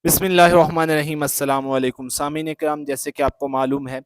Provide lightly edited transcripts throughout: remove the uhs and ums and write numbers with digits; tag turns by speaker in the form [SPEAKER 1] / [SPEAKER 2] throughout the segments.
[SPEAKER 1] بسم اللہ الرحمن الرحیم۔ السلام علیکم سامعین کرام، جیسے کہ آپ کو معلوم ہے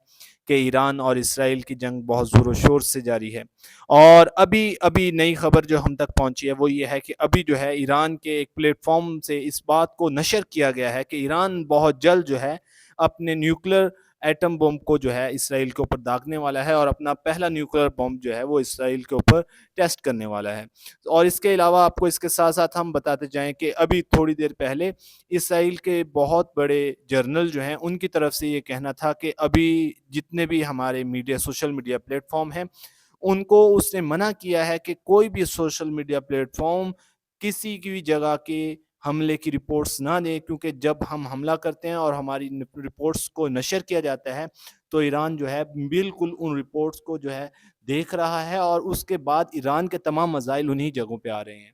[SPEAKER 1] کہ ایران اور اسرائیل کی جنگ بہت زور و شور سے جاری ہے، اور ابھی نئی خبر جو ہم تک پہنچی ہے وہ یہ ہے کہ ابھی جو ہے ایران کے ایک پلیٹ فارم سے اس بات کو نشر کیا گیا ہے کہ ایران بہت جلد جو ہے اپنے نیوکلیر ایٹم بم کو جو ہے اسرائیل کے اوپر داغنے والا ہے، اور اپنا پہلا نیوکلیر بم جو ہے وہ اسرائیل کے اوپر ٹیسٹ کرنے والا ہے۔ اور اس کے علاوہ آپ کو اس کے ساتھ ساتھ ہم بتاتے جائیں کہ ابھی تھوڑی دیر پہلے اسرائیل کے بہت بڑے جرنل جو ہیں ان کی طرف سے یہ کہنا تھا کہ ابھی جتنے بھی ہمارے media social media plate form ہیں ان کو اس نے منع کیا ہے کہ کوئی بھی سوشل میڈیا پلیٹ فارم کسی کی بھی جگہ کے حملے کی رپورٹس نہ دیں، کیونکہ جب ہم حملہ کرتے ہیں اور ہماری رپورٹس کو نشر کیا جاتا ہے تو ایران جو ہے بالکل ان رپورٹس کو جو ہے دیکھ رہا ہے، اور اس کے بعد ایران کے تمام مسائل انہی جگہوں پہ آ رہے ہیں۔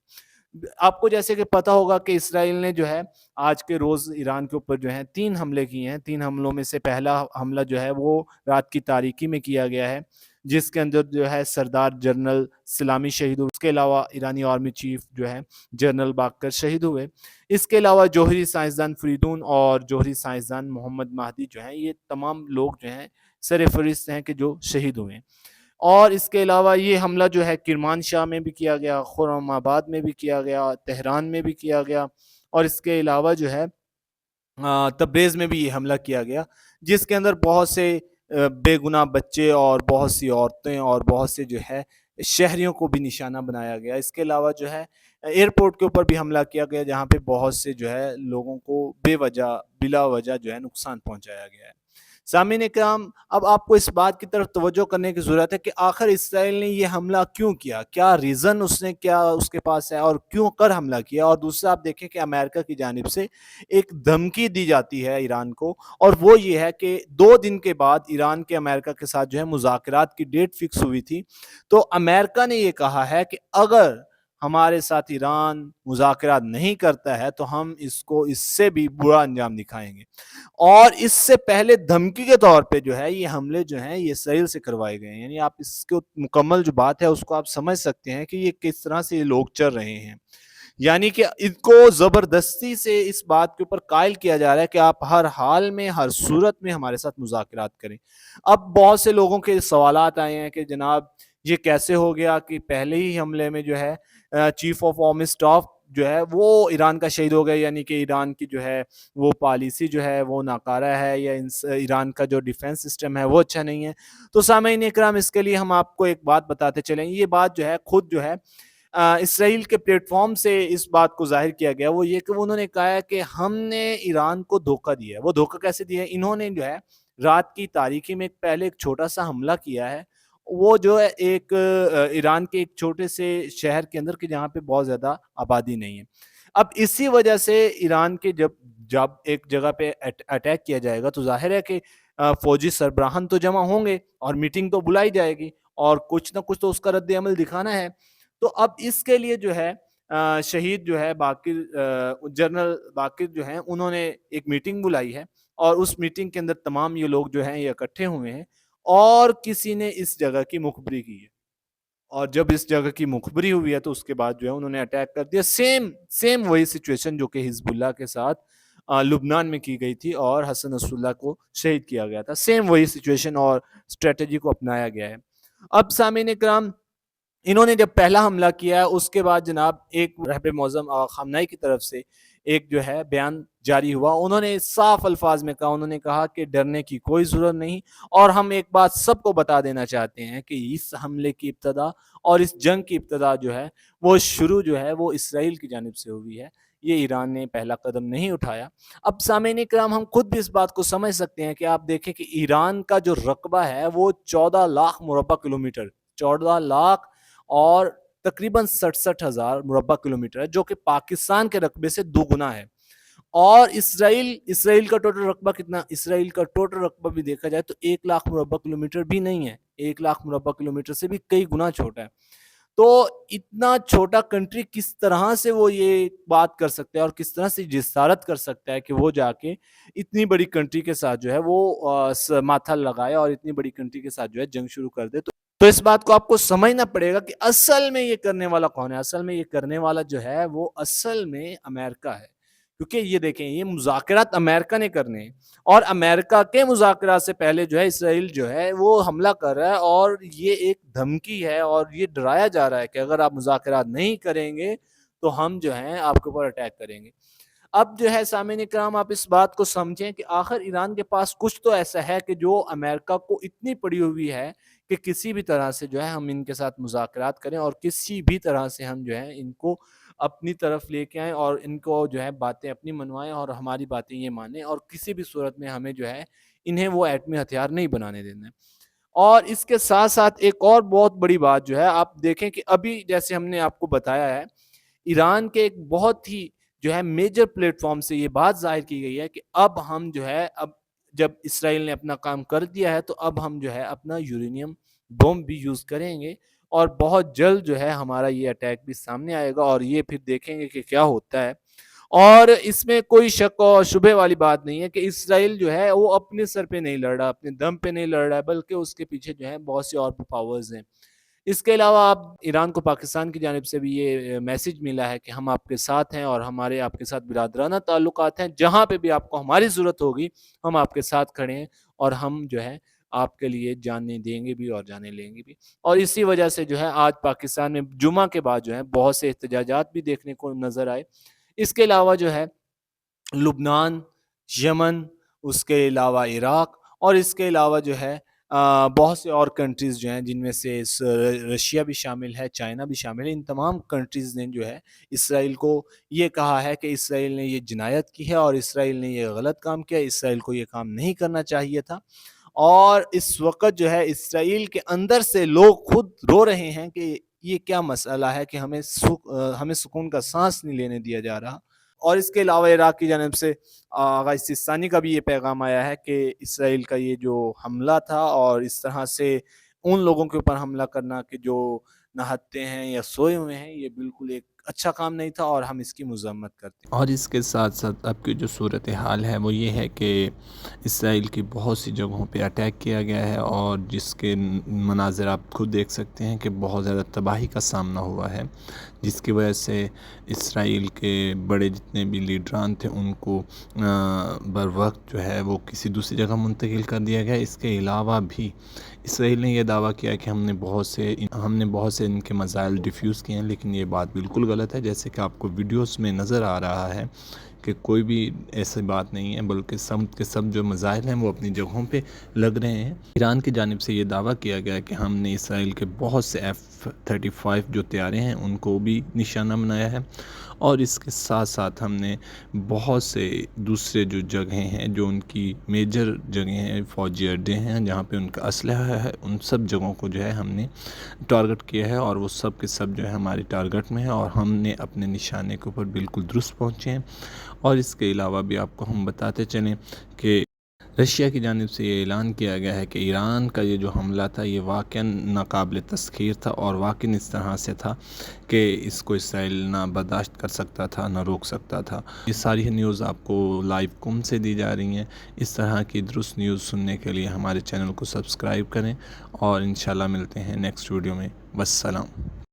[SPEAKER 1] آپ کو جیسے کہ پتا ہوگا کہ اسرائیل نے جو ہے آج کے روز ایران کے اوپر جو ہے 3 حملے کیے ہیں۔ 3 حملوں میں سے پہلا حملہ جو ہے وہ رات کی تاریکی میں کیا گیا ہے، جس کے اندر جو ہے سردار جنرل سلامی شہید ہوئے۔ اس کے علاوہ ایرانی آرمی چیف جو ہے جنرل باقر شہید ہوئے۔ اس کے علاوہ جوہری سائنسدان فریدون اور جوہری سائنسدان محمد مہدی جو ہیں، یہ تمام لوگ جو ہیں سر فہرست ہیں کہ جو شہید ہوئے ہیں۔ اور اس کے علاوہ یہ حملہ جو ہے کرمان شاہ میں بھی کیا گیا، خرم آباد میں بھی کیا گیا، تہران میں بھی کیا گیا، اور اس کے علاوہ جو ہے تبریز میں بھی یہ حملہ کیا گیا، جس کے اندر بہت سے بے گناہ بچے اور بہت سی عورتیں اور بہت سے جو ہے شہریوں کو بھی نشانہ بنایا گیا۔ اس کے علاوہ جو ہے ایئرپورٹ کے اوپر بھی حملہ کیا گیا، جہاں پہ بہت سے جو ہے لوگوں کو بے وجہ بلا وجہ جو ہے نقصان پہنچایا گیا ہے۔ سامعین اکرام، اب آپ کو اس بات کی طرف توجہ کرنے کی ضرورت ہے کہ آخر اسرائیل نے یہ حملہ کیوں کیا، کیا ریزن کیا اس کے پاس ہے، اور کیوں کر حملہ کیا۔ اور دوسرا آپ دیکھیں کہ امریکہ کی جانب سے ایک دھمکی دی جاتی ہے ایران کو، اور وہ یہ ہے کہ 2 دن کے بعد ایران کے امریکہ کے ساتھ جو ہے مذاکرات کی ڈیٹ فکس ہوئی تھی، تو امریکہ نے یہ کہا ہے کہ اگر ہمارے ساتھ ایران مذاکرات نہیں کرتا ہے تو ہم اس کو اس سے بھی برا انجام دکھائیں گے۔ اور اس سے پہلے دھمکی کے طور پہ جو ہے یہ حملے جو ہیں یہ اسرائیل سے کروائے گئے ہیں، یعنی آپ اس کو مکمل جو بات ہے اس کو آپ سمجھ سکتے ہیں کہ یہ کس طرح سے یہ لوگ چل رہے ہیں، یعنی کہ ان کو زبردستی سے اس بات کے اوپر قائل کیا جا رہا ہے کہ آپ ہر حال میں ہر صورت میں ہمارے ساتھ مذاکرات کریں۔ اب بہت سے لوگوں کے سوالات آئے ہیں کہ جناب یہ کیسے ہو گیا کہ پہلے ہی حملے میں جو ہے چیف آف آرمی اسٹاف جو ہے وہ ایران کا شہید ہو گیا، یعنی کہ ایران کی جو ہے وہ پالیسی جو ہے وہ ناکارہ ہے، یا ایران کا جو ڈیفنس سسٹم ہے وہ اچھا نہیں ہے۔ تو سامعین اکرام، اس کے لیے ہم آپ کو ایک بات بتاتے چلیں، یہ بات جو ہے خود جو ہے اسرائیل کے پلیٹ فارم سے اس بات کو ظاہر کیا گیا، وہ یہ کہ انہوں نے کہا ہے کہ ہم نے ایران کو دھوکہ دیا ہے۔ وہ دھوکہ کیسے دیا ہے؟ انہوں نے جو ہے رات کی تاریکی میں پہلے ایک چھوٹا سا حملہ کیا ہے، وہ جو ہے ایک ایران کے ایک چھوٹے سے شہر کے اندر، کہ جہاں پہ بہت زیادہ آبادی نہیں ہے۔ اب اسی وجہ سے ایران کے جب ایک جگہ پہ اٹیک کیا جائے گا تو ظاہر ہے کہ فوجی سربراہان تو جمع ہوں گے اور میٹنگ تو بلائی جائے گی، اور کچھ نہ کچھ تو اس کا رد عمل دکھانا ہے۔ تو اب اس کے لیے جو ہے شہید جو ہے باقر جنرل باقر جو ہیں انہوں نے ایک میٹنگ بلائی ہے، اور اس میٹنگ کے اندر تمام یہ لوگ جو ہیں یہ اکٹھے ہوئے ہیں، اور کسی نے اس جگہ کی مخبری کی ہے، اور جب اس جگہ کی مخبری ہوئی ہے تو اس کے بعد جو ہے انہوں نے اٹیک کر دیا۔ سیم وہی سچویشن جو کہ حزب اللہ کے ساتھ لبنان میں کی گئی تھی اور حسن نصر اللہ کو شہید کیا گیا تھا، سیم وہی سچویشن اور اسٹریٹجی کو اپنایا گیا ہے۔ اب سامعین اکرام، انہوں نے جب پہلا حملہ کیا ہے اس کے بعد جناب ایک رہبر معظم خامنہئی کی طرف سے ایک جو ہے بیان جاری ہوا، انہوں نے صاف الفاظ میں کہا، انہوں نے کہا کہ ڈرنے کی کوئی ضرورت نہیں، اور ہم ایک بات سب کو بتا دینا چاہتے ہیں کہ اس حملے کی ابتدا اور اس جنگ کی ابتدا جو ہے وہ شروع جو ہے وہ اسرائیل کی جانب سے ہوئی ہے، یہ ایران نے پہلا قدم نہیں اٹھایا۔ اب سامعین کرام، ہم خود بھی اس بات کو سمجھ سکتے ہیں کہ آپ دیکھیں کہ ایران کا جو رقبہ ہے وہ 14 لاکھ مربع کلومیٹر، 14 لاکھ اور تقریباً 67,000 مربع کلومیٹر ہے، جو کہ پاکستان کے رقبے سے 2 گنا ہے۔ اور اسرائیل کا ٹوٹل رقبہ کتنا؟ اسرائیل کا ٹوٹل رقبہ بھی دیکھا جائے تو 1 لاکھ مربع کلومیٹر بھی نہیں ہے، 1 لاکھ مربع کلومیٹر سے بھی کئی گنا چھوٹا ہے۔ تو اتنا چھوٹا کنٹری کس طرح سے وہ یہ بات کر سکتا ہے، اور کس طرح سے جسارت کر سکتا ہے کہ وہ جا کے اتنی بڑی کنٹری کے ساتھ جو ہے وہ ماتھا لگائے، اور اتنی بڑی کنٹری کے ساتھ جو ہے جنگ شروع کر دے۔ تو اس بات کو آپ کو سمجھنا پڑے گا کہ اصل میں یہ کرنے والا کون ہے۔ اصل میں یہ کرنے والا جو ہے وہ اصل میں امریکہ ہے، کیونکہ یہ دیکھیں یہ مذاکرات امریکہ نے کرنے ہیں اور امریکہ کے مذاکرات سے پہلے جو ہے اسرائیل جو ہے وہ حملہ کر رہا ہے اور یہ ایک دھمکی ہے اور یہ ڈرایا جا رہا ہے کہ اگر آپ مذاکرات نہیں کریں گے تو ہم جو ہیں آپ کے اوپر اٹیک کریں گے۔ اب جو ہے سامعین اکرام آپ اس بات کو سمجھیں کہ آخر ایران کے پاس کچھ تو ایسا ہے کہ جو امریکہ کو اتنی پڑی ہوئی ہے کہ کسی بھی طرح سے جو ہے ہم ان کے ساتھ مذاکرات کریں اور کسی بھی طرح سے ہم جو ہے ان کو اپنی طرف لے کے آئیں اور ان کو جو ہے باتیں اپنی منوائیں اور ہماری باتیں یہ مانیں اور کسی بھی صورت میں ہمیں جو ہے انہیں وہ ایٹمی ہتھیار نہیں بنانے دینا ہے۔ اور اس کے ساتھ ساتھ ایک اور بہت بڑی بات جو ہے آپ دیکھیں کہ ابھی جیسے ہم نے آپ کو بتایا ہے ایران کے ایک بہت ہی جو ہے میجر پلیٹ فارم سے یہ بات ظاہر کی گئی ہے کہ اب ہم جو ہے اب جب اسرائیل نے اپنا کام کر دیا ہے تو اب ہم جو ہے اپنا یورینیم بم بھی یوز کریں گے اور بہت جلد جو ہے ہمارا یہ اٹیک بھی سامنے آئے گا اور یہ پھر دیکھیں گے کہ کیا ہوتا ہے۔ اور اس میں کوئی شک اور شبے والی بات نہیں ہے کہ اسرائیل جو ہے وہ اپنے سر پہ نہیں لڑ رہا، اپنے دم پہ نہیں لڑ رہا ہے، بلکہ اس کے پیچھے جو ہے بہت سی اور پاورز ہیں۔ اس کے علاوہ آپ ایران کو پاکستان کی جانب سے بھی یہ میسج ملا ہے کہ ہم آپ کے ساتھ ہیں اور ہمارے آپ کے ساتھ برادرانہ تعلقات ہیں، جہاں پہ بھی آپ کو ہماری ضرورت ہوگی ہم آپ کے ساتھ کھڑے ہیں اور ہم جو ہے آپ کے لیے جانیں دیں گے بھی اور جانیں لیں گے بھی۔ اور اسی وجہ سے جو ہے آج پاکستان میں جمعہ کے بعد جو ہے بہت سے احتجاجات بھی دیکھنے کو نظر آئے۔ اس کے علاوہ جو ہے لبنان، یمن، اس کے علاوہ عراق اور اس کے علاوہ جو ہے بہت سے اور کنٹریز جو ہیں جن میں سے رشیا بھی شامل ہے، چائنا بھی شامل ہے، ان تمام کنٹریز نے جو ہے اسرائیل کو یہ کہا ہے کہ اسرائیل نے یہ جنایت کی ہے اور اسرائیل نے یہ غلط کام کیا، اسرائیل کو یہ کام نہیں کرنا چاہیے تھا۔ اور اس وقت جو ہے اسرائیل کے اندر سے لوگ خود رو رہے ہیں کہ یہ کیا مسئلہ ہے کہ ہمیں سکون کا سانس نہیں لینے دیا جا رہا۔ اور اس کے علاوہ عراق کی جانب سے آغا سیستانی کا بھی یہ پیغام آیا ہے کہ اسرائیل کا یہ جو حملہ تھا اور اس طرح سے ان لوگوں کے اوپر حملہ کرنا کہ جو نہتے ہیں یا سوئے ہوئے ہیں یہ بالکل ایک اچھا کام نہیں تھا اور ہم اس کی مذمت کرتے ہیں۔
[SPEAKER 2] اور اس کے ساتھ ساتھ اب کی جو صورتحال ہے وہ یہ ہے کہ اسرائیل کی بہت سی جگہوں پہ اٹیک کیا گیا ہے اور جس کے مناظر آپ خود دیکھ سکتے ہیں کہ بہت زیادہ تباہی کا سامنا ہوا ہے، جس کی وجہ سے اسرائیل کے بڑے جتنے بھی لیڈران تھے ان کو بر وقت جو ہے وہ کسی دوسری جگہ منتقل کر دیا گیا۔ اس کے علاوہ بھی اسرائیل نے یہ دعویٰ کیا کہ ہم نے بہت سے ان کے مسائل ڈیفیوز کیے ہیں، لیکن یہ بات بالکل غلط ہے۔ جیسے کہ آپ کو ویڈیوز میں نظر آ رہا ہے کہ کوئی بھی ایسی بات نہیں ہے، بلکہ سب کے سب جو مسائل ہیں وہ اپنی جگہوں پہ لگ رہے ہیں۔ ایران کی جانب سے یہ دعویٰ کیا گیا کہ ہم نے اسرائیل کے بہت سے F-35 جو طیارے ہیں ان کو بھی نشانہ بنایا ہے، اور اس کے ساتھ ساتھ ہم نے بہت سے دوسرے جو جگہیں ہیں جو ان کی میجر جگہیں ہیں، فوجی اڈے ہیں جہاں پہ ان کا اسلحہ ہے، ان سب جگہوں کو جو ہے ہم نے ٹارگٹ کیا ہے اور وہ سب کے سب جو ہے ہماری ٹارگٹ میں ہے اور ہم نے اپنے نشانے کے اوپر بالکل درست پہنچے ہیں۔ اور اس کے علاوہ بھی آپ کو ہم بتاتے چلیں کہ رشیا کی جانب سے یہ اعلان کیا گیا ہے کہ ایران کا یہ جو حملہ تھا یہ واقعاً ناقابل تسخیر تھا اور واقعاً اس طرح سے تھا کہ اس کو اسرائیل نہ برداشت کر سکتا تھا نہ روک سکتا تھا۔ یہ ساری نیوز آپ کو لائیو کم سے دی جا رہی ہیں۔ اس طرح کی درست نیوز سننے کے لیے ہمارے چینل کو سبسکرائب کریں اور انشاءاللہ ملتے ہیں نیکسٹ ویڈیو میں۔ والسلام۔